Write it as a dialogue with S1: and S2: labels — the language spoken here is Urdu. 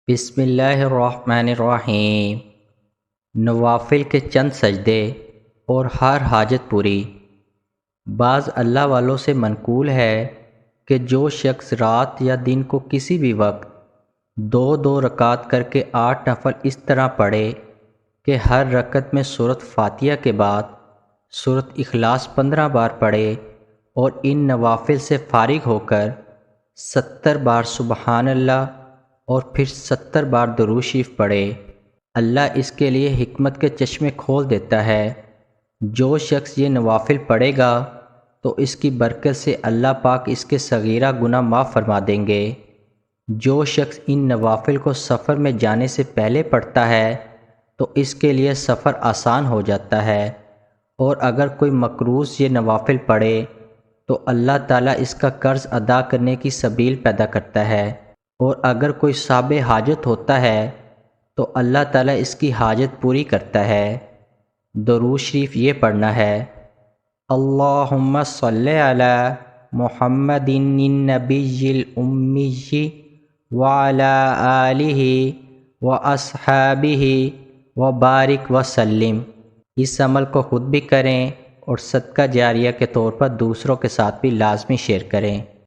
S1: بسم اللہ الرحمن الرحیم۔ نوافل کے چند سجدے اور ہر حاجت پوری۔ بعض اللہ والوں سے منقول ہے کہ جو شخص رات یا دن کو کسی بھی وقت دو دو رکعت کر کے 8 نفل اس طرح پڑھے کہ ہر رکعت میں سورۃ فاتحہ کے بعد سورۃ اخلاص 15 بار پڑھے اور ان نوافل سے فارغ ہو کر 70 بار سبحان اللہ اور پھر 70 بار درود شریف پڑھے، اللہ اس کے لیے حکمت کے چشمے کھول دیتا ہے۔ جو شخص یہ نوافل پڑھے گا تو اس کی برکت سے اللہ پاک اس کے صغیرہ گناہ معاف فرما دیں گے۔ جو شخص ان نوافل کو سفر میں جانے سے پہلے پڑھتا ہے تو اس کے لیے سفر آسان ہو جاتا ہے، اور اگر کوئی مقروض یہ نوافل پڑھے تو اللہ تعالیٰ اس کا قرض ادا کرنے کی سبیل پیدا کرتا ہے، اور اگر کوئی صاحب حاجت ہوتا ہے تو اللہ تعالیٰ اس کی حاجت پوری کرتا ہے۔ درود شریف یہ پڑھنا ہے: اللہم صلی علی محمد النبی الامی وعلی آلہ واصحابہ وبارک وسلم۔ اس عمل کو خود بھی کریں اور صدقہ جاریہ کے طور پر دوسروں کے ساتھ بھی لازمی شیئر کریں۔